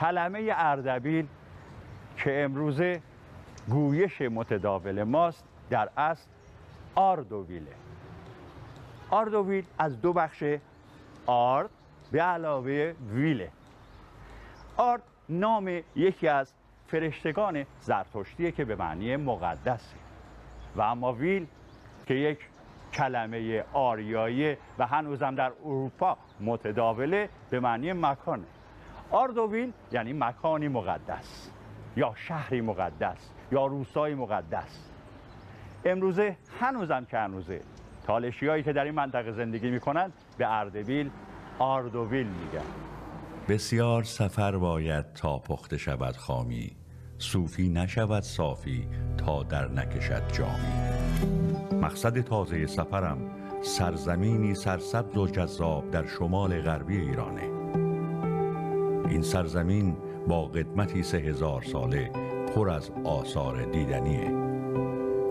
کلمه اردبیل که امروزه گویش متداول ماست در اصل آردویله. آردویل از دو بخش آرد به علاوه ویله. آرد نام یکی از فرشتگان زرتشتیه که به معنی مقدسه و اما ویل که یک کلمه آریایی و هنوزم در اروپا متداوله به معنی مکانه. آردویل یعنی مکانی مقدس یا شهری مقدس یا روستایی مقدس. امروزه هنوزم که هنوزه تالشیایی که در این منطقه زندگی میکنند به اردبیل آردویل میگن. بسیار سفر باید تا پخته شود خامی، صوفی نشود صافی تا در نکشد جامی. مقصد تازه سفرم سرزمینی سرسبز و جذاب در شمال غربی ایرانه. این سرزمین با قدمتی 3000 ساله پر از آثار دیدنیه.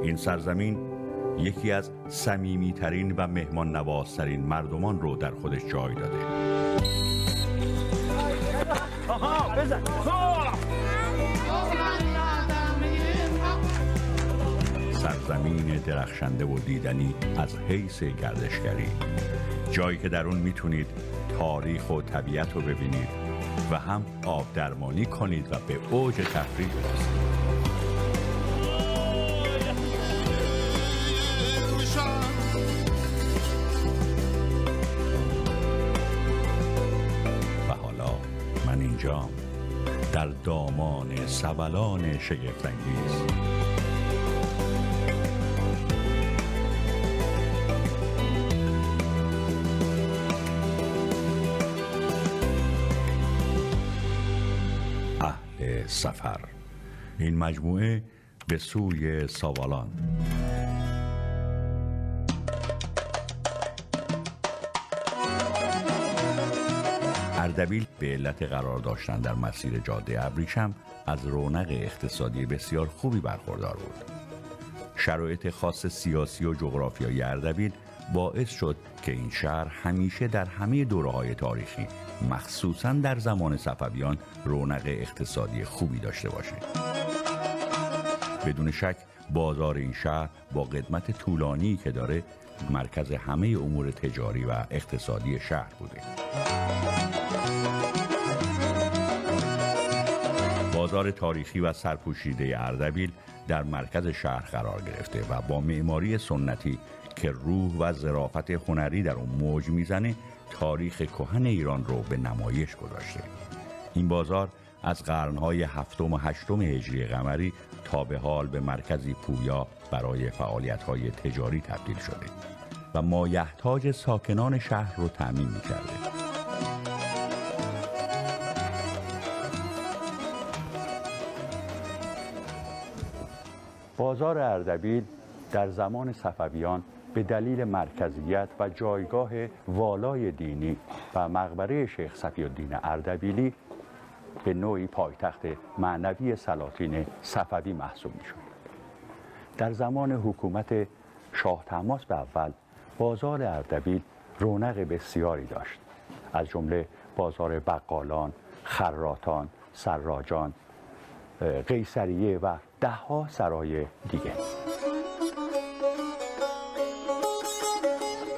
این سرزمین یکی از صمیمی‌ترین و مهمان نوازترین مردمان رو در خودش جای داده. آها بزن. سرزمین درخشنده و دیدنی از حیث گردشگری، جایی که در اون میتونید تاریخ و طبیعت رو ببینید و هم آب درمانی کنید و به اوج تفریح برسید. و حالا من اینجام در دامان سبلان شگفت‌انگیز. سفر، این مجموعه به سوی ساوالان. اردبیل به علت قرار داشتن در مسیر جاده ابریشم از رونق اقتصادی بسیار خوبی برخوردار بود. شرایط خاص سیاسی و جغرافیایی اردبیل باعث شد که این شهر همیشه در همه دوره‌های تاریخی، مخصوصاً در زمان صفویان، رونق اقتصادی خوبی داشته باشه. بدون شک بازار این شهر با قدمت طولانی که داره مرکز همه امور تجاری و اقتصادی شهر بوده. بازار تاریخی و سرپوشیده اردبیل در مرکز شهر قرار گرفته و با معماری سنتی که روح و ظرافت هنری در اون موج میزنه، تاریخ کهن ایران رو به نمایش گذاشته. این بازار از قرنهای 7 و 8 هجری قمری تا به حال به مرکزی پویا برای فعالیت‌های تجاری تبدیل شده و مایحتاج ساکنان شهر رو تأمین می‌کرده. بازار اردبیل در زمان صفویان به دلیل مرکزیت و جایگاه والای دینی و مقبره شیخ صفی‌الدین اردبیلی به نوعی پایتخت معنوی سلاطین صفوی محسوب می‌شد. در زمان حکومت شاه طهماسب اول بازار اردبیل رونق بسیاری داشت، از جمله بازار بقالان، خراتان، سراجان، قیصریه و ده‌ها سرای دیگه.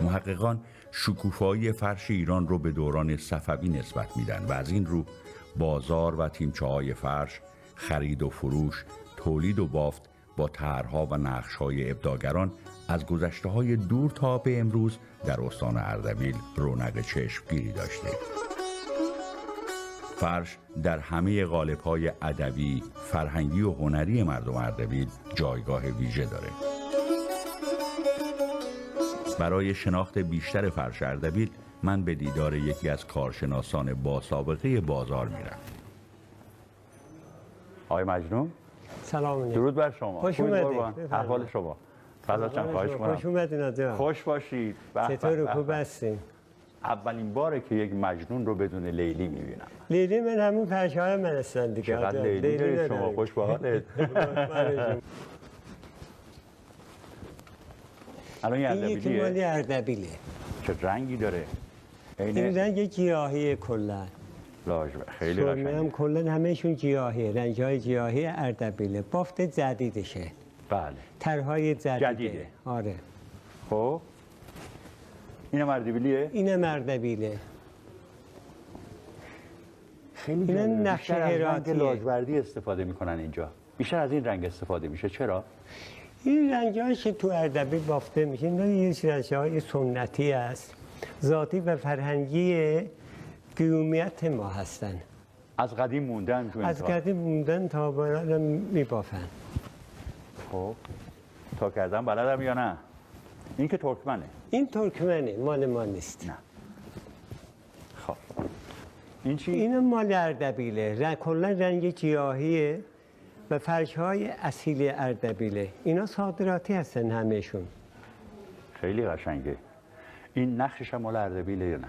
محققان شکوفایی فرش ایران رو به دوران صفوی نسبت میدن و از این رو بازار و تیمچه‌های فرش، خرید و فروش، تولید و بافت با طرح‌ها و نقش‌های ابداعگران از گذشته‌های دور تا به امروز در استان اردبیل رونق چشمگیری داشته. فرش در همه قالب‌های ادبی، فرهنگی و هنری مردم اردبیل جایگاه ویژه داره. برای شناخت بیشتر فرش اردبیل من به دیدار یکی از کارشناسان با سابقه بازار میرم. آقای مجنون، سلام. درود بر شما. خوش اومدید. احوال شما؟ فضا چند خواهش کنم. خوش اومدید. خوش باشید. چطور خوب هستین؟ اولین باره که یک مجنون رو بدون لیلی میبینم. لیلی من همون پرچه‌های من هستن دیگه. چقدر لیلی دارید شما، خوش به حالت. الان این یکی مالی اردبیله. چه رنگی داره؟ این رنگ گیاهی کلا. لاجورد خیلی سرمه قشنگه. هم کلا همهشون گیاهی، رنگ‌های گیاهی اردبیله. بافت جدیدشه. بله. طرح‌های جدیده. جدیده. آره. خب اینم اردبیلیه؟ اینم اردبیله. خیلی اینم جالبه. نقش بیشتر از رنگ هراتیه. لاجوردی استفاده میکنن اینجا. بیشتر از این رنگ استفاده میشه. چرا؟ این رنگ‌هایی که تو اردبیل بافته میشه اینا یه رنگ‌های سنتی است. ذاتی و فرهنگی قومیت ما هستن. از قدیم موندن تو این از کار. قدیم موندن تا به الان میبافن. خب تا کردن بلدم یا نه؟ این که ترکمنه. این ترکمنه، مال ما نیست. نه. خب این چی؟ این مال اردبیله. کلا رنگ گیاهیه و فرش‌های اصیل اردبیله. اینا صادراتی هستن همهشون. خیلی قشنگه. این نقشش هم مال اردبیله یا نه؟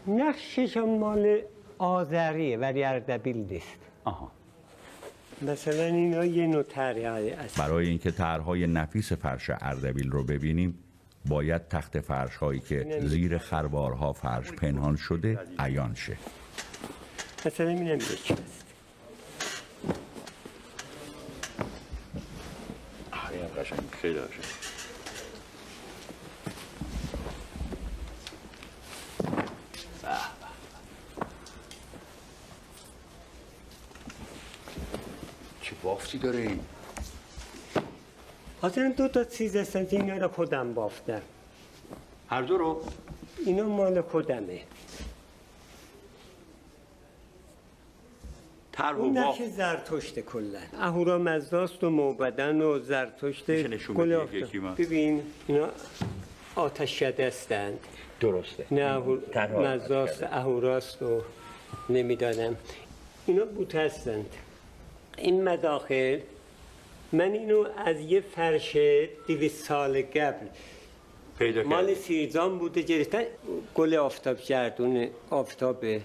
نقشش هم مال آذریه ولی اردبیل نیست. آها. مثلا اینا یه نوع طرح‌های اصیل. برای اینکه طرح‌های نفیس فرش اردبیل رو ببینیم باید تخت فرش هایی که زیر خروارها فرش پنهان شده عیان شه. مثلا اینم یکی است. خیلی قشنگ، خیلی قشنگ. چه بافتی داره این؟ اصلا دو تا چیز هستن که اینا رو خودم بافتم. هر دو رو؟ اینا مال خودمه. طرح و این باف. نقش زرتشت کلا. اهورامزداست و موبدن و زرتشت. میشه نشون گل بدی آفتاب. یکی ما؟ ببین اینا آتش شده هستند. درسته. نه طرح مزداست اهوراست و نمیدانم. اینا بوته هستند. این مداخل من اینو از یه فرش 200 سال قبل پیدا مال کردی. سیرجان بوده گرفتن. گل آفتاب گردون آفتابه.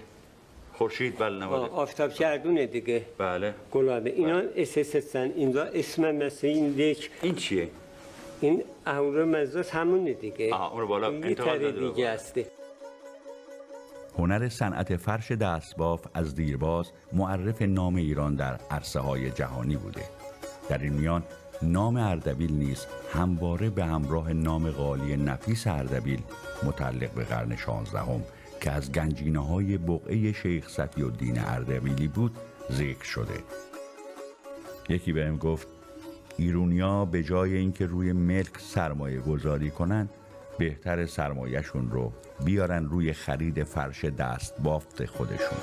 خورشید بله نواده. آفتاب گردونه دیگه. بله. گلابه. اینا اساس هستن. اینجا اسم مثل این لیک. این چیه؟ این اهورامزداست همونه دیگه. آها، اون رو بالا این یه انتقال طرح داده رو دیگه بالا. هسته. هنر صنعت فرش دستباف از دیرباز معرف نام ایران در عرصه های جهانی بوده. در این میان نام اردبیل نیز همواره به همراه نام قالی نفیس اردبیل متعلق به قرن 16 که از گنجینه های بقعه شیخ صفی الدین اردبیلی بود ذکر شده. یکی بهم گفت ایرونیا به جای اینکه روی ملک سرمایه گذاری کنن بهتر سرمایهشون رو بیارن روی خرید فرش دست بافت خودشون.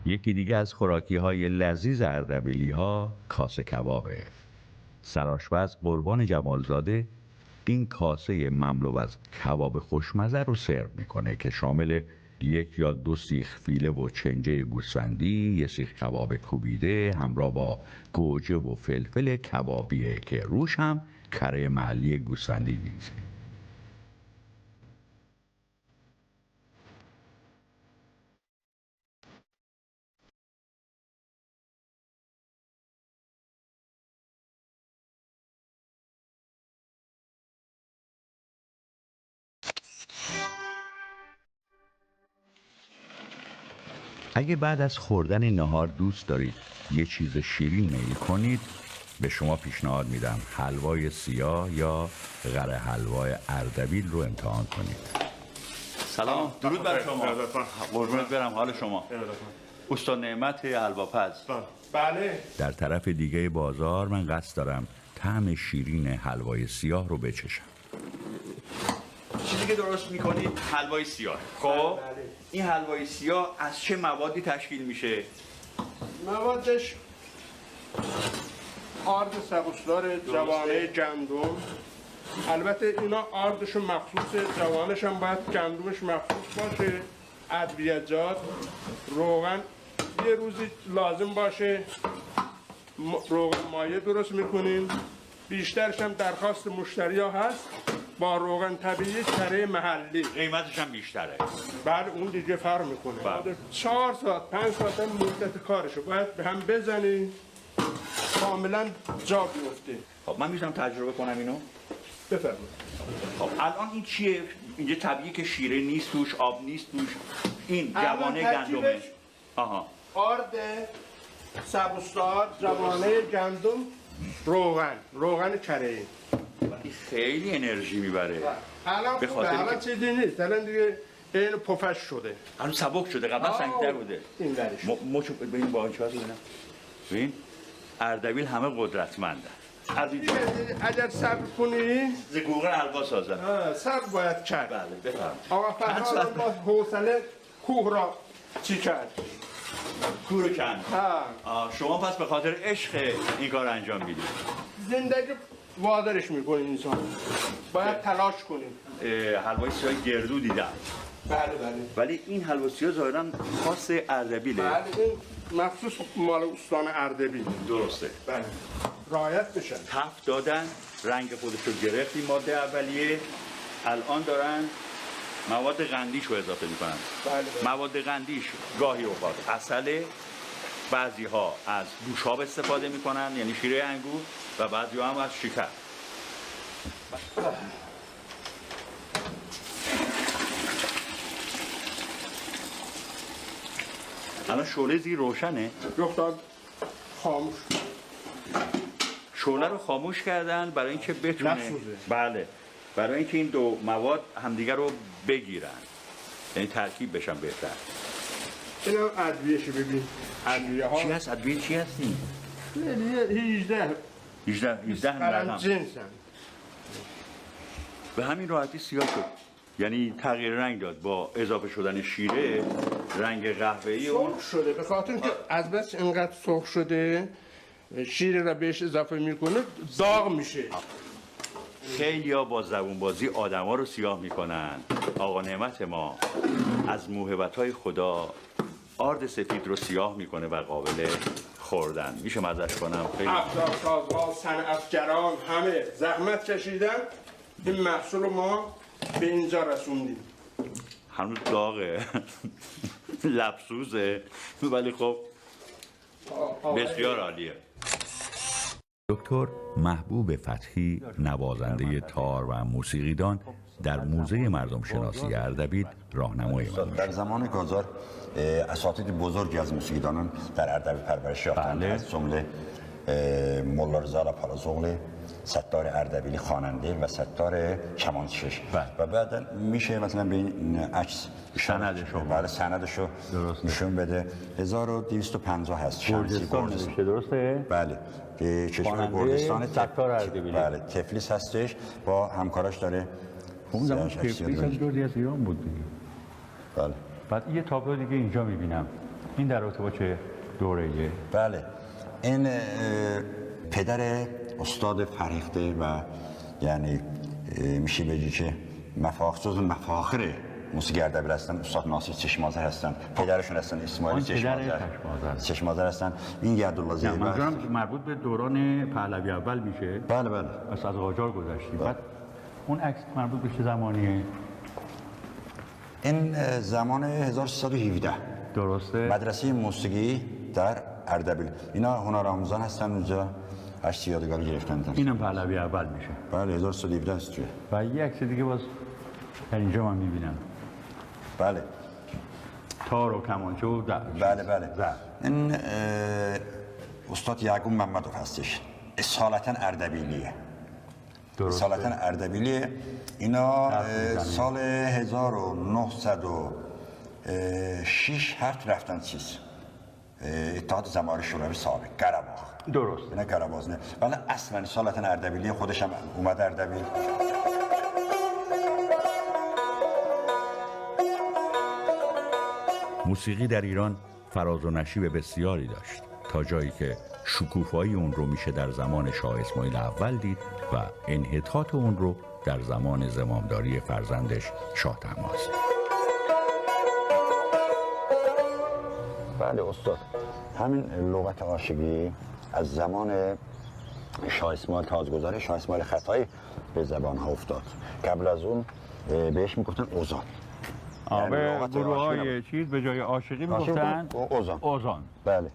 یکی دیگه از خوراکی های لذیذ اردبیلی ها کاسه کبابه. سرآشپز قربان جمالزاده این کاسه مملو از کباب خوشمزه رو سرو میکنه که شامل 1 یا 2 سیخ فیله و چنجه گوسفندی، 1 سیخ کباب کوبیده همراه با گوجه و فلفل کبابیه که روش هم کره محلی گوسفندی میزه. اگه بعد از خوردن نهار دوست دارید یه چیز شیرین میل کنید به شما پیشنهاد میدم حلوای سیاه یا قره حلوای اردبیل رو امتحان کنید. سلام، درود بر شما. قربونت برم، حال شما؟ استاد نعمت حلواپز. بله. در طرف دیگه بازار من قصد دارم طعم شیرین حلوای سیاه رو بچشم. چیزی که درست میکنید حلوای سیاه. خب این حلوای سیاه از چه موادی تشکیل میشه؟ موادش آرد سبوسدار، جوانه گندم. البته اینا آردشون مخصوصه، جوانش هم باید گندمش مخصوص باشه. ادویه‌جات، روغن یه روزی لازم باشه. روغن مایه درست میکنیم. بیشترش هم درخواست مشتری ها هست. با روغن طبیعی کره محلی. قیمتش هم بیشتره. بعد اون دیگه فرق میکنه. بله. 4 ساعت 5 ساعت هم مدت کارشو باید به هم بزنی کاملا جا بیفته. خب من میتونم تجربه کنم اینو؟ بفرمایید. خب الان این چیه؟ اینجا طبیعی که شیره نیست توش، آب نیست توش. این جوانه گندمه. ترکیبش آها. آرد سبوسدار، جوانه گندم، روغن کره‌ای. این خیلی انرژی میبره. الان به خوبه، خاطر الان که- چیزی نیست، الان دیگه این پفش شده. الان سبک شده، قبلا سنگی‌تر بوده. این ورش. مچو ببین با این چهار ببینم. ببین اردبیل همه قدرتمندن. از اینجا اگر صبر کنی ز گوگل حلوا سازن. صبر باید کرد. بله بفرمایید. آقا فرهاد با حوصله کوه را چی کرد؟ کورو کن. ها. شما پس به خاطر عشق این کار انجام میدید. زندگی وادرش میکنه انسان. باید تلاش کنیم. حلوای سیاه گردو دیدم. بله بله. ولی این حلوا سیاه ظاهرا خاص اردبیله. بله این مخصوص مال استان اردبیل. درسته. بله. رعایت بشه. تفت دادن، رنگ خودش رو گرفت این ماده اولیه. الان دارن مواد قندیش رو اضافه میکنن. بله. مواد قندیش گاهی اوقات عسل، بعضی ها از گوشاب استفاده میکنن یعنی شیره انگور و بعضی ها هم از شکر. الان شعله زیر روشنه. دختر خاموش. شعله رو خاموش کردن برای اینکه بتونه نسوزه. بله، برای اینکه این دو مواد همدیگر رو بگیرن، یعنی ترکیب بشن بهتر. اینم ادویهشو ببین. ادویه ها. چی هست؟ ادویه چی هستی؟ 18 هم برام رقم. جنسن. به همین راحتی سیاه شد، یعنی تغییر رنگ داد با اضافه شدن شیره. رنگ قهوه‌ای و سرخ شده به خاطر اینکه از بس اینقدر سرخ شده شیر را بهش اضافه میکنه داغ میشه. خیلی ها با زبون بازی آدما رو سیاه میکنن. آقا نعمت ما از موهبت‌های خدا آرد سفید رو سیاه میکنه و قابل خوردن. میشه مزش کنم؟ خیلی ابزارسازها، صنعتگران همه زحمت کشیدن این محصول رو ما به اینجا رسوندیم. هنوز داغه لبسوزه ولی خب بسیار عالیه. دکتر محبوب فتحی نوازنده تار و موسیقیدان در موزه مردم شناسی اردبیل راهنمای من میشه. در زمان گازار اساتید بزرگی از موسیقیدانان در اردبیل پرورش یافتند. بله. از جمله ملا رضا پالازوغلی، ستار اردبیلی خواننده و ستار کمانچش. بله. و بعد میشه مثلا به این عکس سندشو. بله سندشو درسته. نشون بده. 1250 هست شمسی گرجستان نوشته درسته؟ بله کشور خواننده گرجستان ستار اردبیلی. بله تفلیس هستش با همکاراش داره. اون زمان شخصیت تفلیس هم جزئی از ایران بود دیگه. بله بعد یه تابلو دیگه اینجا میبینم. این در رابطه با چه دوره‌ایه؟ بله این پدر استاد فرهیخته و یعنی میشه بگی که مفاخر موسیقی اردبیل هستن. استاد ناصر چشمازر هستن، پدرشون هستن اسماعیل آن پدر چشمازر. چشمازر. هستن. این یدالله نه زیبا منظورم است. مربوط به دوران پهلوی اول میشه. بله بله پس از قاجار گذشتیم. بعد اون عکس مربوط به چه زمانیه؟ این زمان 1317 درسته؟ مدرسه موسیقی در اردبیل. اینا هنرآموزان هستن اونجا عکس یادگاری گرفتن. اینم پهلوی اول میشه. بله 1317 است توی. و یه عکس دیگه باز در اینجا من میبینم. بله تار و کمانچه و بله بله زر. این استاد یعقوب محمدوف هستش. اصالتا اردبیلیه. درسته. اصالتا اردبیلیه. اینا درست سال 1906 هفت رفتن چیز اتحاد زمار شوروی سابق قره‌باغ. درست. اینا قره‌باغ نه ولی اصلا اصالتا اردبیلیه. خودش هم اومد اردبیل. موسیقی در ایران فراز و نشیب بسیاری داشت تا جایی که شکوفایی اون رو میشه در زمان شاه اسماعیل اول دید و انحطاط اون رو در زمان زمامداری فرزندش شاه طهماسب. بله استاد همین لغت عاشقی از زمان شاه اسماعیل تاجگذار شاه اسماعیل خطایی به زبان ها افتاد. قبل از اون بهش میگفتن اوزان. به لغت گروه عاشقی های چیز به جای عاشقی عاشقی میگفتن اوزان. اوزان. بله.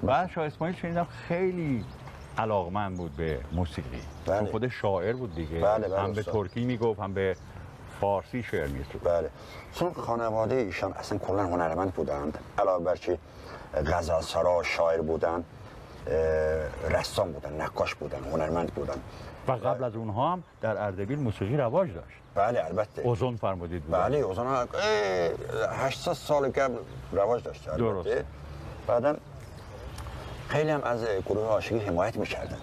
بعد شاه اسماعیل شنیدم خیلی علاقمند بود به موسیقی. بله. چون خود شاعر بود دیگه. بله، هم به استاد. ترکی میگفت هم به فارسی شعر میسرود. بله. چون خانواده ایشان اصلا کلا هنرمند بودند. علاوه بر چی غزلسرا، شاعر بودند، رسام بودن، نقاش بودن، هنرمند بودن. و قبل از اونها هم در اردبیل موسیقی رواج داشت. بله البته. اوزان فرمودید بود. بله اوزان 800 سال قبل رواج داشت. درسته. بعداً خیلی هم از گروه عاشقی حمایت میکردن.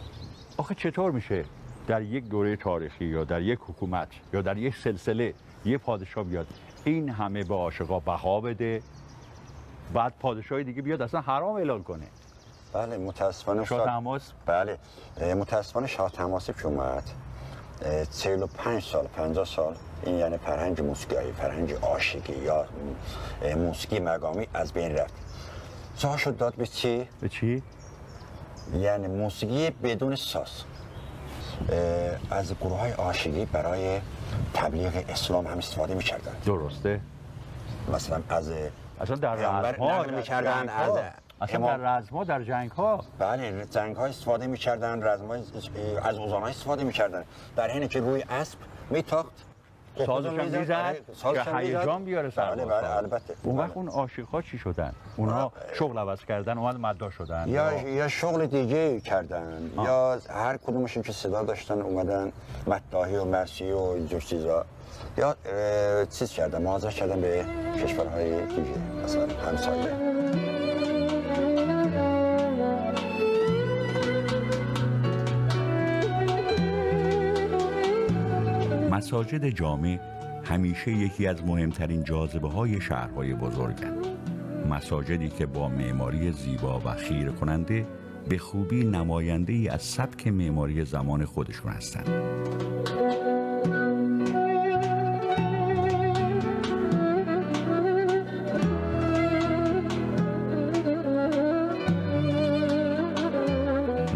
آخه چطور میشه در یک دوره تاریخی یا در یک حکومت یا در یک سلسله یه پادشاه بیاد این همه به عاشقا بها بده، بعد پادشاه دیگه بیاد اصلا حرام اعلان کنه؟ بله متاسفانه شاه طهماسب. بله متاسفانه شاه طهماسب که اومد 45 سال 50 سال این یعنی فرهنگ موسیقی، فرهنگ عاشقی یا موسیقی مقامی از بین رفت. جا شد داد به چی؟ به چی؟ یعنی موسیقی بدون ساز. از گروه های عاشقی برای تبلیغ اسلام هم استفاده می‌کردن. درسته. مثلا از اصلا در پیامبر رزم‌ها نقل می‌کردن اصلا در رزم‌ها در جنگ‌ها بله جنگ‌ها استفاده می‌کردن، رزم‌ها از اوزان‌ها استفاده می‌کردن، در حینی که روی اسب میتاخت سازش هم میزد که هیجان بیاره سرباز. بله البته. اون وقت اون عاشق‌ها چی شدن؟ اونها شغل عوض کردن اومد مداح شدن یا شغل دیگه کردن یا هر کدومشون که صدا داشتن اومدن مداحی و مرثیه و اینجور چیزا یا چیز کردن، مهاجرت کردن به کشورهای دیگه مثلا همسایه. مساجد جامع همیشه یکی از مهمترین جاذبه‌های شهرهای بزرگند. مساجدی که با معماری زیبا و خیره کننده به خوبی نماینده‌ای از سبک معماری زمان خودشون هستند.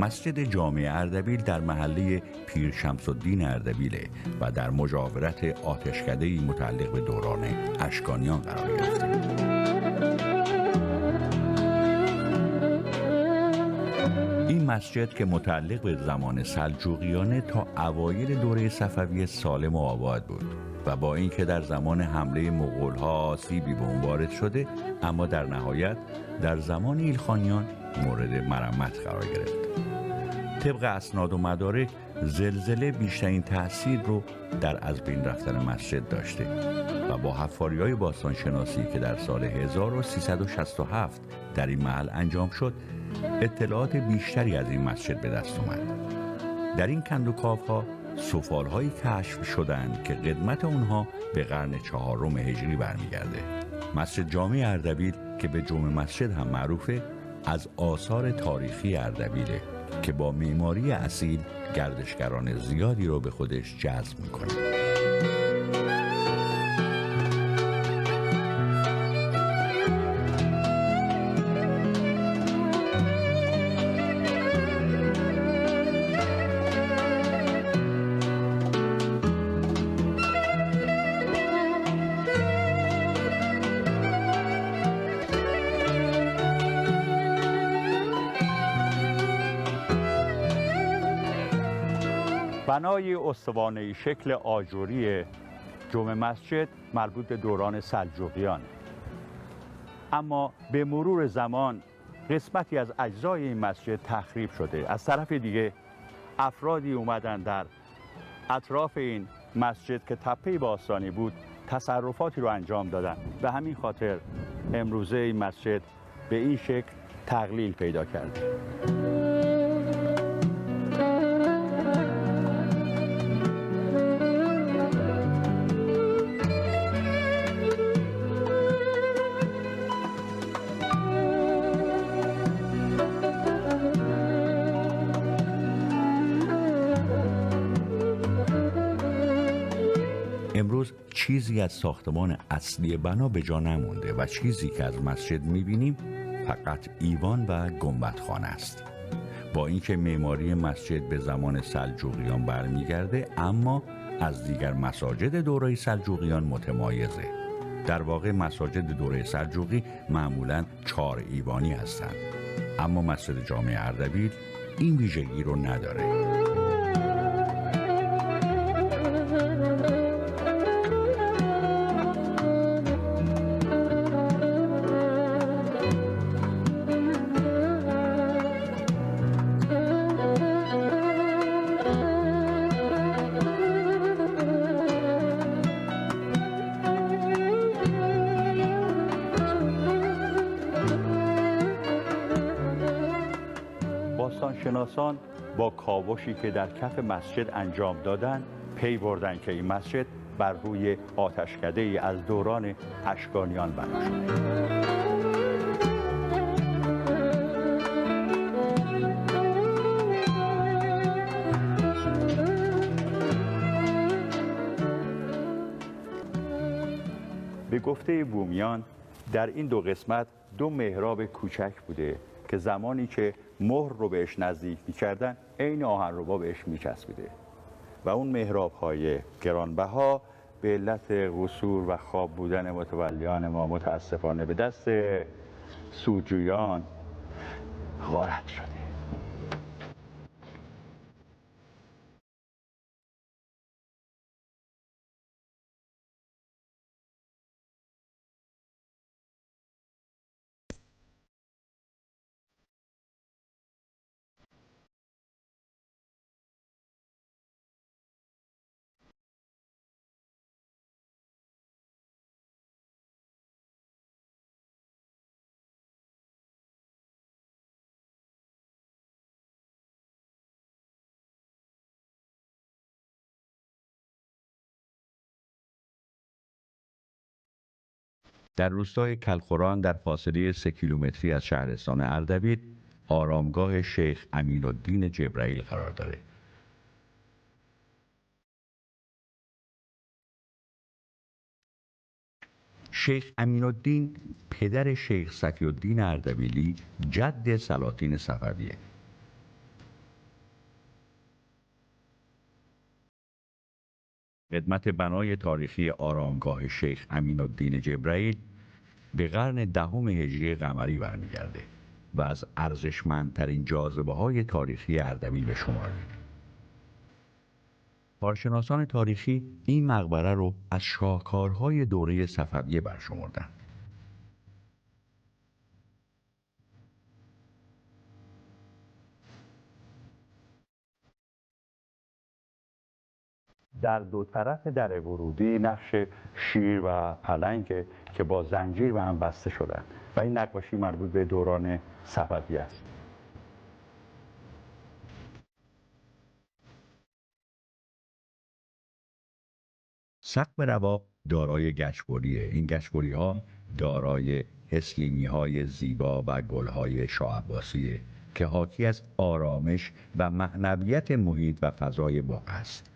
مسجد جامع اردبیل در محله پیر شمس الدین اردبیله و در مجاورت آتشکده‌ای متعلق به دوران اشکانیان قرار گرفته. این مسجد که متعلق به زمان سلجوقیانه تا اوایل دوره صفوی سالم و آباد بود و با اینکه در زمان حمله مغول‌ها آسیبی به اون وارد شده، اما در نهایت در زمان ایلخانیان مورد مرمت قرار گرفت. طبق اسناد و مدارک زلزله بیشترین تأثیر رو در از بین رفتن مسجد داشته و با حفاری‌های باستانشناسی که در سال 1367 در این محل انجام شد اطلاعات بیشتری از این مسجد به دست اومد. در این کندوکاو‌ها سفال‌هایی کشف شدند که قدمت اونها به قرن 4 هجری برمیگرده. مسجد جامع اردبیل که به جمع مسجد هم معروفه از آثار تاریخی اردبیله که با معماری اصیل گردشگران زیادی رو به خودش جذب میکنه. بنای استوانه‌ای شکل آجوری جمع مسجد مربوط به دوران سلجوقیان، اما به مرور زمان قسمتی از اجزای این مسجد تخریب شده. از طرف دیگه افرادی اومدن در اطراف این مسجد که تپه باستانی بود تصرفاتی رو انجام دادن. به همین خاطر امروزه این مسجد به این شکل تقلیل پیدا کرده. امروز چیزی از ساختمان اصلی بنا به جا نمونده و چیزی که از مسجد می‌بینیم فقط ایوان و گنبدخانه است. با اینکه معماری مسجد به زمان سلجوقیان برمیگرده، اما از دیگر مساجد دوره سلجوقیان متمایزه. در واقع مساجد دوره سلجوقی معمولاً 4 ایوانی هستند، اما مسجد جامع اردبیل این ویژگی رو نداره. باستانشناسان با کاوشی که در کف مسجد انجام دادند پی بردند که این مسجد بر روی آتشکده‌ای از دوران اشکانیان بنا شده. به گفته بومیان در این 2 قسمت 2 محراب کوچک بوده که زمانی که مهر رو بهش نزدیک می‌کردن عین آهنربا بهش می‌چسبیده و اون محراب‌های گرانبها به علت قصور و خواب بودن متولیان ما متاسفانه به دست سودجویان غارت شده. در روستای کلخوران در فاصله 3 کیلومتری از شهرستان اردبیل آرامگاه شیخ امین‌الدین جبرائیل قرار داره. شیخ امین‌الدین پدر شیخ صفی‌الدین اردبیلی جد سلاطین صفویه. قدمت بنای تاریخی آرامگاه شیخ امین‌الدین جبرائیل به قرن 10 هجری قمری برمیگرده و از ارزشمندترین جاذبه‌های تاریخی اردبیل به شمار میره. کارشناسان تاریخی این مقبره رو از شاهکارهای دوره صفویه برشمردند. در 2 طرف در ورودی نقش شیر و پلنگ که با زنجیر به هم بسته شدن و این نقاشی مربوط به دوران صفویه است. سقف رواق دارای گچبریه. این گچبری‌ها دارای اسلیمی‌های زیبا و گل‌های شاه عباسیه که حاکی از آرامش و معنویت محیط و فضای باغ است.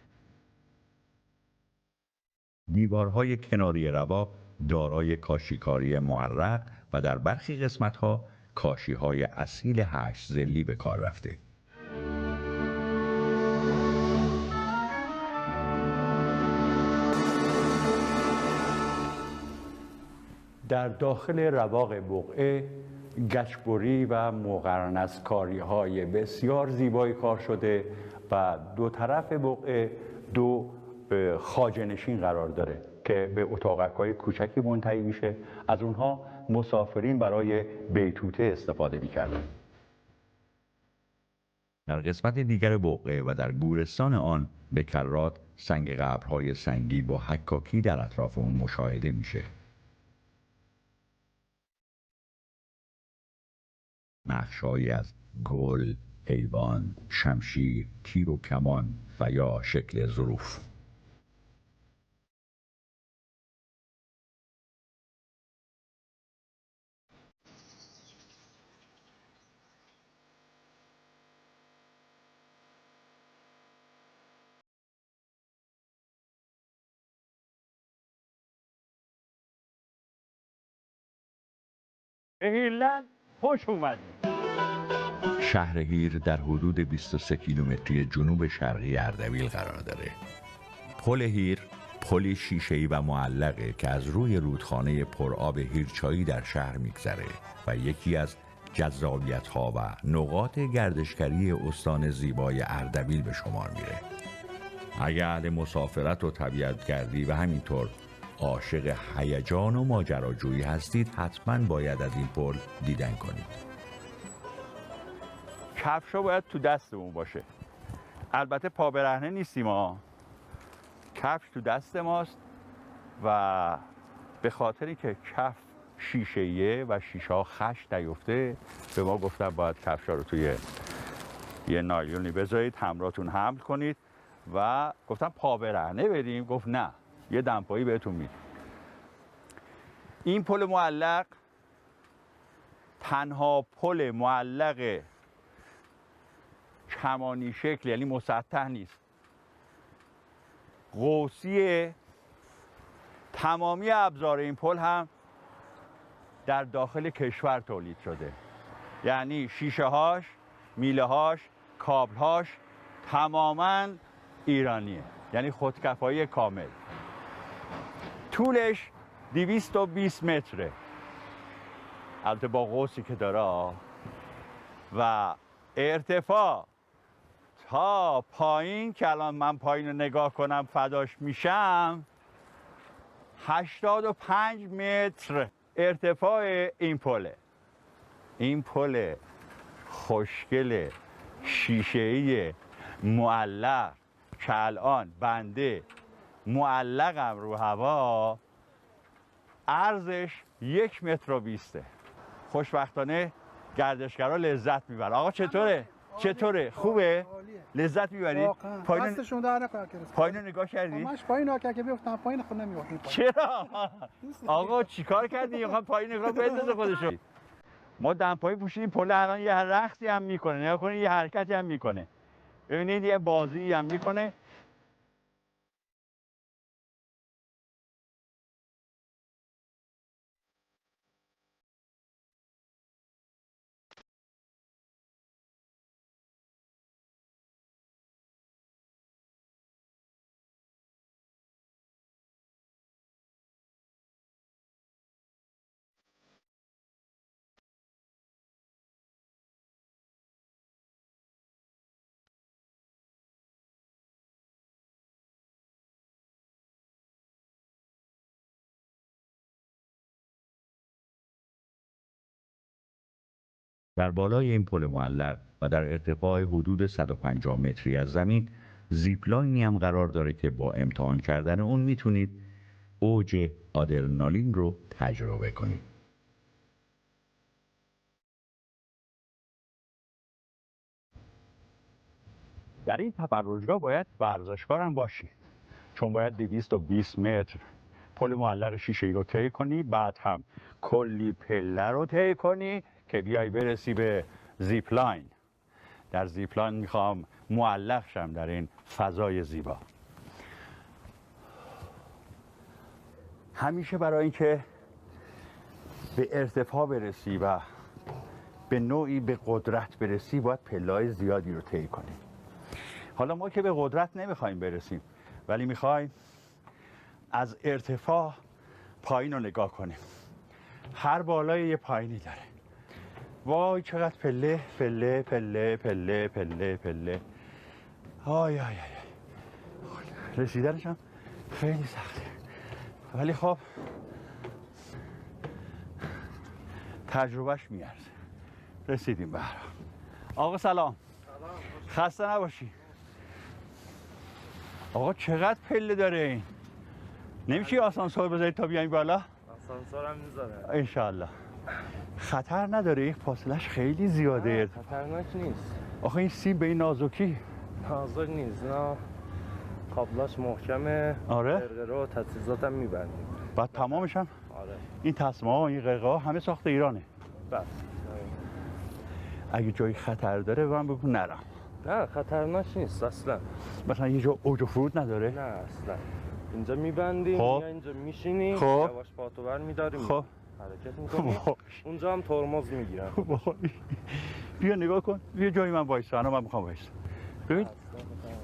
دیوارهای کناری رواق دارای کاشیکاری معرق و در برخی قسمت‌ها کاشی‌های اصیل 8 ضلعی به کار رفته. در داخل رواق بقعه گچبری و مقرنس‌کاری‌های بسیار زیبایی کار شده و 2 طرف بقعه 2 خواجه‌نشین قرار داره که به اتاقک‌های کوچکی منتهی میشه. از اونها مسافرین برای بیتوته استفاده می‌کردن. در قسمت دیگر بقعه و در گورستان آن به کرات سنگ قبرهای سنگی با حکاکی در اطراف اون مشاهده میشه. نقش‌هایی از گل، حیوان، شمشیر، تیر و کمان و یا شکل ظروف. به ایرلند خوش اومدید. شهر هیر در حدود 23 کیلومتری جنوب شرقی اردبیل قرار داره. پل هیر پلی شیشه‌ای و معلقه که از روی رودخانه پرآب هیرچایی در شهر میگذره و یکی از جذابیت‌ها و نقاط گردشگری استان زیبای اردبیل به شمار میره. اگه اهل مسافرت و طبیعت‌گردی و همینطور عاشق هیجان و ماجراجویی هستید حتما باید از این پل دیدن کنید. کفشا باید تو دستمون باشه. البته پا برهنه نیستیم ها. کفش تو دست ماست و به خاطری که کف شیشه‌ایه و شیشه ها خش نیفته به ما گفتن باید کفشا رو توی یه نایلونی بذارید همراهتون حمل کنید و گفتم پا برهنه بدیم. گفت نه، یه دمپایی بهتون میدیم. این پل معلق تنها پل معلق کمانی شکل یعنی مسطح نیست، قوسیه. تمامی ابزار این پل هم در داخل کشور تولید شده، یعنی شیشه هاش، میله هاش، کابل هاش تماما ایرانیه، یعنی خودکفایی کامل. طولش 220 متره، البته با قوسی که داره، و ارتفاع تا پایین که الان من پایین رو نگاه کنم فداش میشم 85 متر ارتفاع این پله. این پل خوشگل شیشه‌ای معلق که الان بنده معلقم رو هوا، عرضش 1.20 متر. خوشبختانه گردشگرها لذت میبرن. آقا چطوره؟ چطوره؟ خوبه؟ لذت میبری؟ پایین نگاه کردی؟ همش پایین نگاه که بیفتم پایین خود نمیافتم. چرا؟ آقا چیکار کردی؟ میخوام پایین نگاه بندازه خودشو. ما دمپایی پوشیدیم، پل الان یه رقصی هم میکنه، نگاه کنید یه حرکتی هم میکنه. ببینید یه بازی هم میکنه. در بالای این پل معلق و در ارتفاع حدود 150 متری از زمین زیپلاینی هم قرار داره که با امتحان کردن اون میتونید اوج آدرنالین رو تجربه کنید. در این تفرجگاه باید ورزشکار هم باشی، چون باید 220 متر پل معلق شیشه‌ای رو طی کنی، بعد هم کلی پله رو طی کنی که بیای برسی به زیپلاین. در زیپلاین میخوام معلق شم در این فضای زیبا. همیشه برای اینکه به ارتفاع برسی و به نوعی به قدرت برسی باید پله‌های زیادی رو طی کنی. حالا ما که به قدرت نمیخوایم برسیم، ولی میخوایم از ارتفاع پایین رو نگاه کنیم. هر بالای یه پایینی داره. وای چقدر پله پله پله پله پله پله. آی آی آی. رسیدنش هم خیلی سخته، ولی خب تجربهش میارزه. رسیدیم به هر حال. آقا سلام. خسته نباشی. آقا چقدر پله داره این؟ نمیشه آسانسور بذارید تا بیایم بالا؟ آسانسور هم میذاره انشالله. خطر نداره؟ فاصلش خیلی زیاده. خطرناک نیست. آخه این سیب به این نازکی نازک نیست، نه کابلاش محکمه. آره؟ قرقره و تجهیزات هم میبندیم. بعد تمامش هم آره. این تسمه ها این قرقه ها همه ساخت ایرانه. بس. اگه جایی خطر داره من بگو نرم. نه خطرناک نیست اصلا. مثلا یه جا اوج و فرود نداره؟ نه اصلا. اینجا میبندیم، خب. اینجا میشینیم، خب. یواش پاتو بر میداریم. خب. حرکت میکنیم. اونجا هم ترمز میگیرن. بیا نگاه کن، بیا جای من وایسا. الان من میخوام وایسا. ببین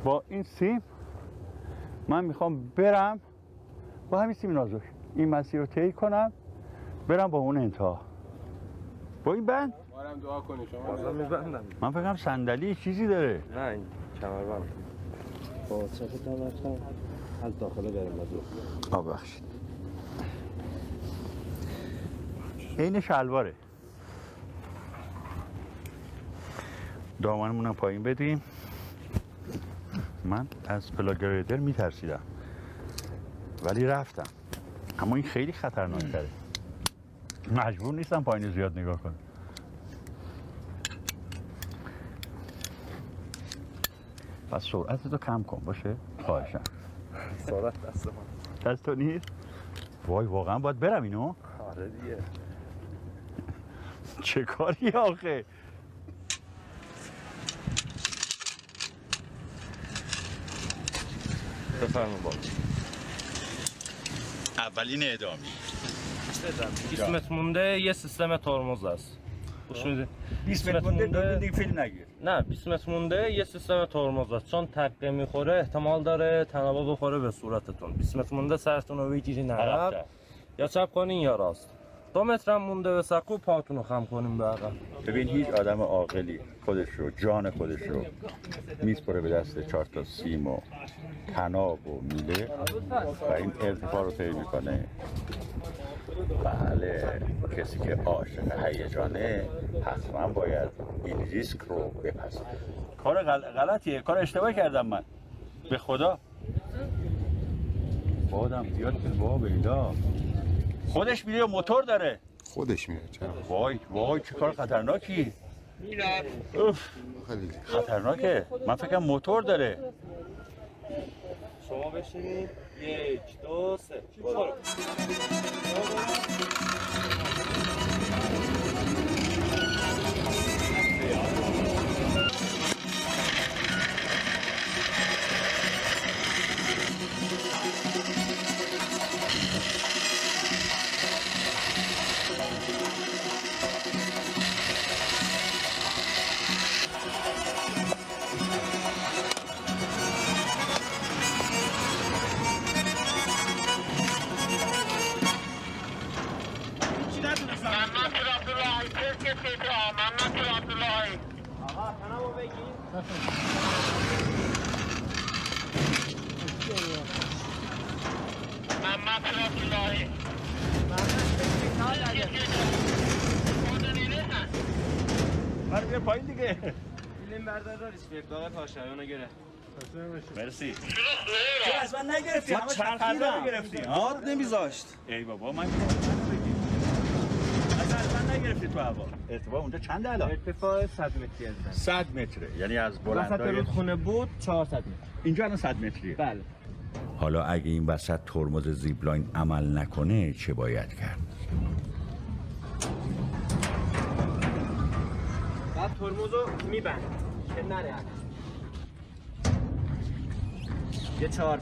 با این سیم من میخوام برم با همین سیم نازک این مسیر رو طی کنم، برم با اون انتها با این بند. بارم دعا کنی شما. بازم میبندم. من فکرم صندلی چیزی داره. نه این کمربند. با چه کمربند از داخل بریم بازو. بخشید این شلواره. دامنمونم پایین بدیم. من از پلاگریدر میترسیدم ولی رفتم، اما این خیلی خطرناک تره. مجبور نیستم پایین زیاد نگاه کنم. پس سرعتتو کم کن باشه خواهشم. سرعت دست من. دست تو نیست؟ وای واقعا باید برم اینو؟ آره دیگه. چه کاری آخه؟ بفرمایید بابا. اولین اعدامی. 20 متر مونده یه سیستم ترمز است. گوش میدی؟ 20 متر مونده دیگه فیلم نگیر. نه 20 متر مونده یه سیستم ترمز است، چون تقه میخوره احتمال داره تنابه بخوره به صورتتون. 20 متر مونده سرتون رو بگیرین عقب یا چپ کنین یا راست. 2 متر هم مونده به سقو، پاتون رو خم کنین به عقب. ببین هیچ آدم عاقلی خودش رو، جان خودش رو میسپره به دست 4 تا سیم و طناب و میله و این ارتفاع رو طی میکنه. بله کسی که عاشق هیجانه حتما باید این ریسک رو بپذیره. کار غلطیه، کار اشتباه کردم من به خدا. بادم بیاد که بابا بیدا خودش میره موتور داره. خودش میره. چرا؟ وای وای چه کار خطرناکی. اوف خیلی خطرناکه. من فکرم موتور داره. شما بشینید 1 2 3 برو. من بیا پایین دیگه. فیلم بردار ریسپکت پاشایانو گرفت. مرسی. چرا از من نگرفتی؟ همه چرخیدم گرفتی. هات نمیذاشت. ای بابا من از من نگرفتی تو هوا. ارتفاع اونجا چنده الان؟ ارتفاع 100 متری هستن. 100 متره، یعنی از وسط بلندای رودخونه بود 400 متر. اینجا الان 100 متریه. بله. حالا اگه این وسط ترمز زیبلاین عمل نکنه چه باید کرد؟ بعد ترمزو میبند که نره عقب. یه 4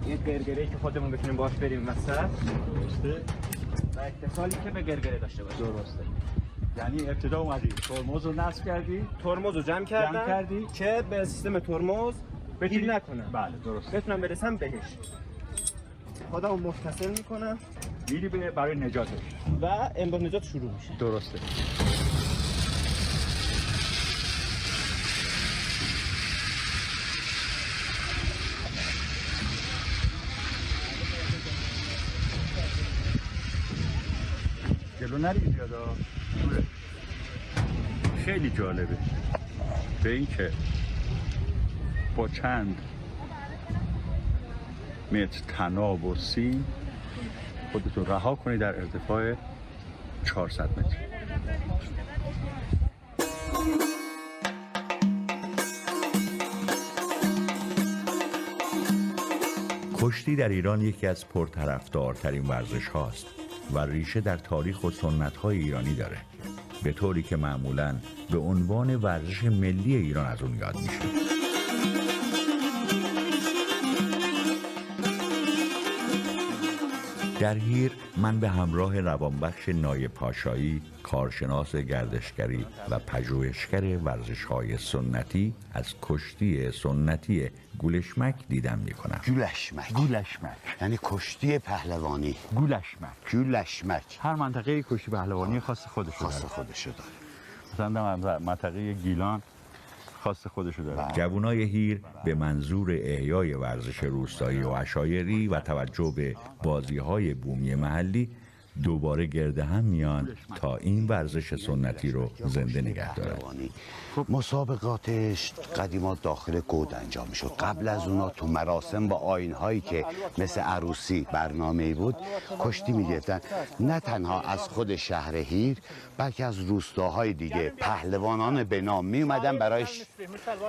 یه گرگره که خودمون بتونیم باش بریم وسط. درسته؟ و اتصالی که به گرگره داشته باشه. درسته. یعنی ابتدا اومدی ترمز رو نصب کردی، ترمز رو جمع کردی که به سیستم ترمز گیر نکنم. بله درست. بتونم برسم بهش. خودمو متصل میکنم میری برای نجاتش و امداد نجات شروع میشه. درسته. جلو نری زیادا. خیلی جالبه به این که با چند متر طناب و سیم خودتو رها کنی در ارتفاع 400 متر. کشتی در ایران یکی از پرطرفدارترین ورزش هاست و ریشه در تاریخ و سنت های ایرانی داره، به طوری که معمولاً به عنوان ورزش ملی ایران از اون یاد میشه. در هیر من به همراه روانبخش نایب پاشایی، کارشناس گردشگری و پژوهشگر ورزش‌های سنتی از کشتی سنتی گولشمک دیدن می‌کنم. گولشمک یعنی کشتی پهلوانی. گولشمک هر منطقه کشتی پهلوانی خاص خودشو داره. مثلا در منطقه گیلان خاص خودشو داره. جوانای هیر به منظور احیای ورزش روستایی و عشایری و توجه به بازی‌های بومی محلی دوباره گرد هم میان تا این ورزش سنتی رو زنده نگه دارن. مسابقاتش قدیما داخل گود انجام میشد. قبل از اونا تو مراسم با آیین‌هایی که مثل عروسی برنامه‌ای بود کشتی می‌گرفتن. نه تنها از خود شهر هیر بلکه از روستاهای دیگه پهلوانان به نام می اومدن برای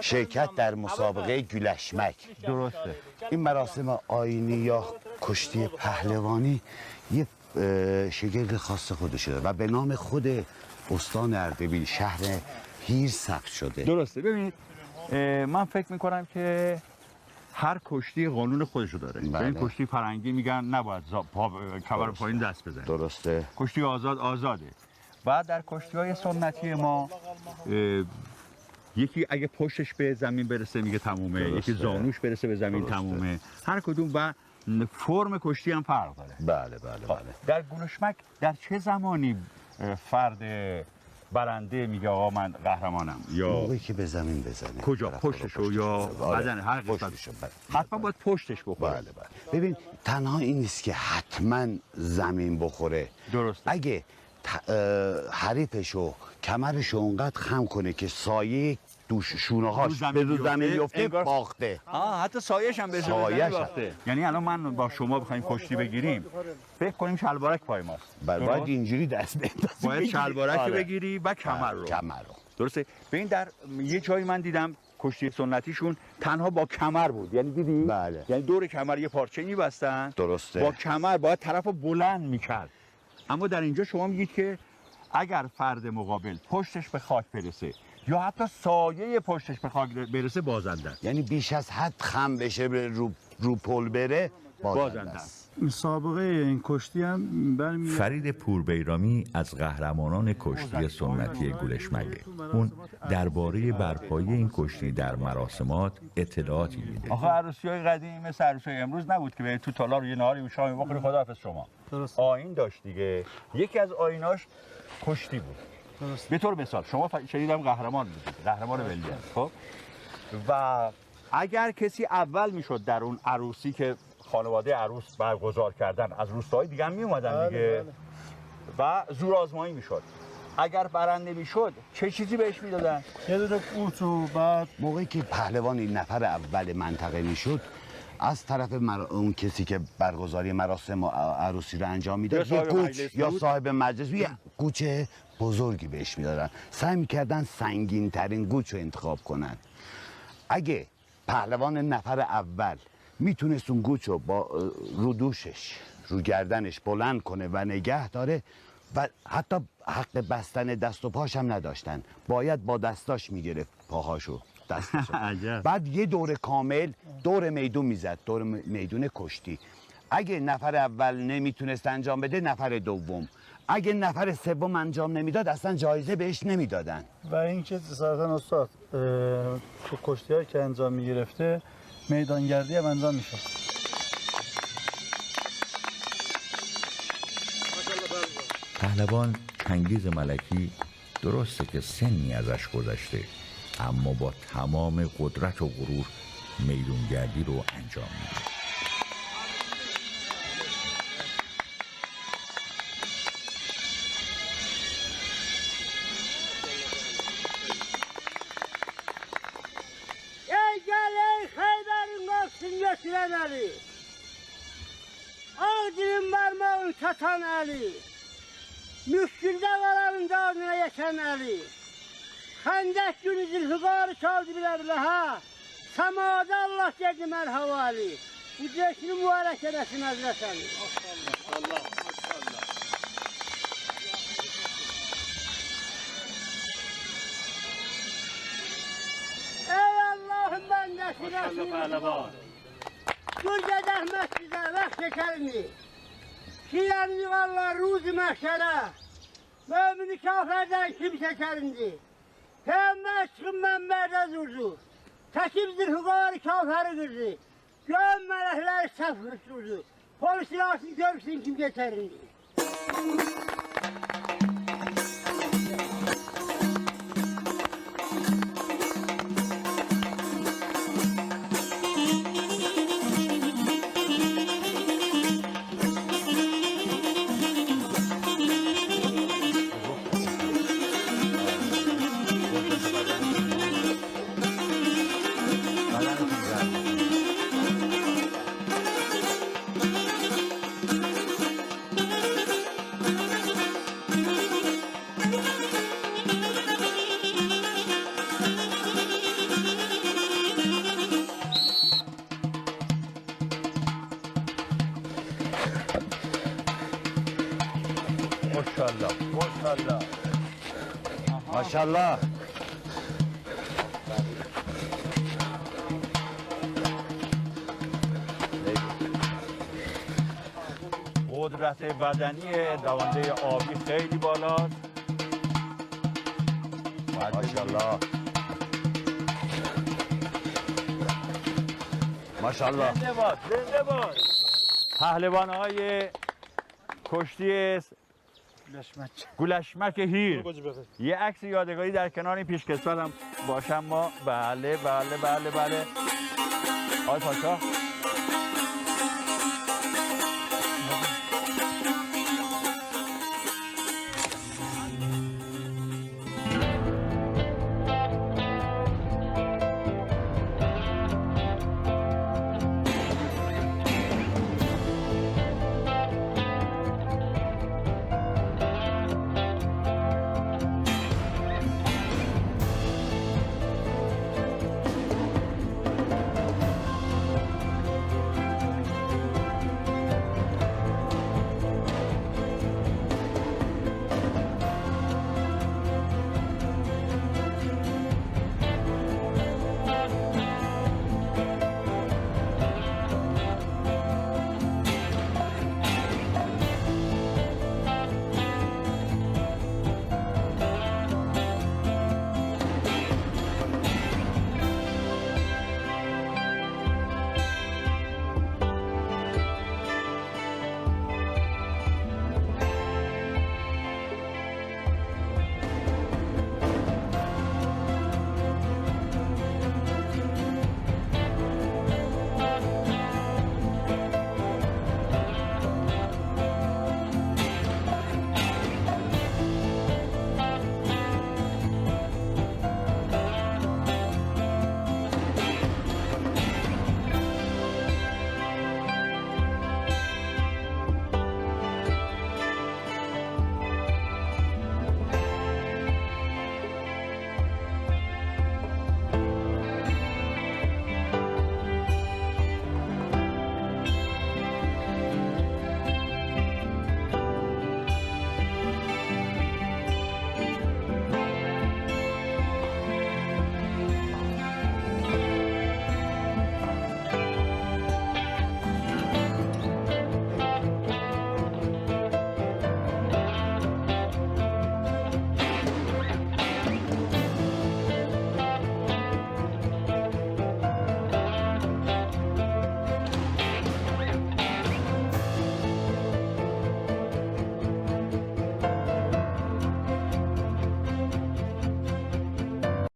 شرکت در مسابقه گولشمک. درسته. این مراسم آیینی یا کشتی پهلوانی یه شگرد خاص خودشه داره و به نام خود استان اردبیل شهر هیر ثبت شده. درسته. ببینید من فکر میکنم که هر کشتی قانون خودشو داره. به این کشتی فرنگی میگن نباید کمر پایین دست بزنه. درسته. کشتی آزاده. بعد در کشتی‌های سنتی ما یکی اگه پشتش به زمین برسه میگه تمومه، یکی زانوش برسه به زمین تمومه. هر کدوم و فرم کشتی هم فرق داره. بله. در گولشمک در چه زمانی فرد برنده میگه آقا من قهرمانم؟ یا موقعی که به زمین بزنه. کجا؟ پشتشو یا بدن هر قسمتشو؟ حتما باید پشتش بخوره. بله. ببین تنها این نیست که حتما زمین بخوره. درسته. اگه حریفشو کمرشو اونقدر خم کنه که سایه شونه‌هاش به رو زمین بیفته باخته. حتی سایه‌ش هم به زمین باخته. یعنی الان من با شما بخوایم کشتی بگیریم فکر کنیم شلوارک پای ماست. باید اینجوری دست بندازی. باید شلوارک رو بگیری و کمر رو. درسته. ببین در یه جایی من دیدم کشتی سنتیشون تنها با کمر بود. یعنی دیدی؟ بله. یعنی دور کمر یه پارچه می‌بستن. درسته. با کمر باید طرفو بلند می‌کرد. اما در اینجا شما میگید که اگر فرد مقابل پشتش به خاک برسه یا حتی سایه پشتش به خاک برسه بازنده. یعنی بیش از حد خم بشه رو پل بره بازنده است. مسابقه این کشتی هم برمیاد. فرید پوربیرامی از قهرمانان کشتی سنتی گولشمکه. اون درباره برپایی این کشتی در مراسمات اطلاعاتی میده. آخه عروسی‌های قدیم مثل عروسی‌های امروز نبود که به تو تالار یه نهاری شامی بخوری خداحافظ شما. درست. آیین داشت دیگه. یکی از آییناش کشتی بود. درست. به طور مثال شما شنیدم قهرمان بودید، قهرمان ملی هست. خب و اگر کسی اول میشد در اون عروسی که خانواده عروس برگزار کردن از روستاهای دیگه هم می اومدن دیگه و زور آزمایی میشد. اگر برنده میشد چه چیزی بهش میدادن؟ یه دونه قوت و بعد موقعی که پهلوانی نفر اول منطقه میشد از طرف اون کسی که برگزاری مراسم عروسی رو انجام میداد یه گوچ یا صاحب مجلس یه گوچ بزرگی بهش میدادن. سعی میکردن سنگین ترین گوچ رو انتخاب کنن. اگه پهلوان نفر اول میتونست اون گوچ رو با رو دوشش رو گردنش بلند کنه و نگه داره و حتی حق بستن دست و پاش هم نداشتن، باید با دستاش میگرفت پاهاشو دستشو. بعد یه دور کامل دور میدون میزد، دور میدون کشتی. اگه نفر اول نمیتونست انجام بده نفر دوم، اگه نفر سوم انجام نمیداد اصلا جایزه بهش نمیدادن. و اینکه سرطان استاد تو کشتی‌هایی که انجام میگرفته میدانگردی هم انجام میشد. پهلوان چنگیز ملکی درسته که سنی ازش گذشته اما با تمام قدرت و غرور میدونگردی رو انجام میده. Ey gel ey Xeybərin qolsun götürən əli, Ağdilin barmağın çatan əli, Müşküldə varanın dağına yəkən əli, Xəndək günü zülfüqarı çaldı bilə ha, Samada Allah dedi mərhavali, Bu cəşini mübarək edəsin Həzrət Əli. Allah, maşallah. Ey Allah'ın bəndəsi Rəsulullah, Dur gedək məscidə, vəxt şəkərini, Şiirlerini varlar ruzi mahşere. Mümini kafirden kimse kerindi. Peygamber çıkın menberde durdu. Takipdir hukari kafiri kırdı. Göğün melekleri saf hırsızdı. Polis silahsın görsün kim geçerindi. Maşallah, maşallah. ماشاءالله قدرت بدنی دونده آبی خیلی بالاست. ماشاءالله ماشاءالله زنده باد، زنده باد. پهلوان‌های کشتی گلشمک هیر. یه عکس یادگاری در کنار این پیشکسوت هم باشم ما. بله بله بله بله. آقای پاشا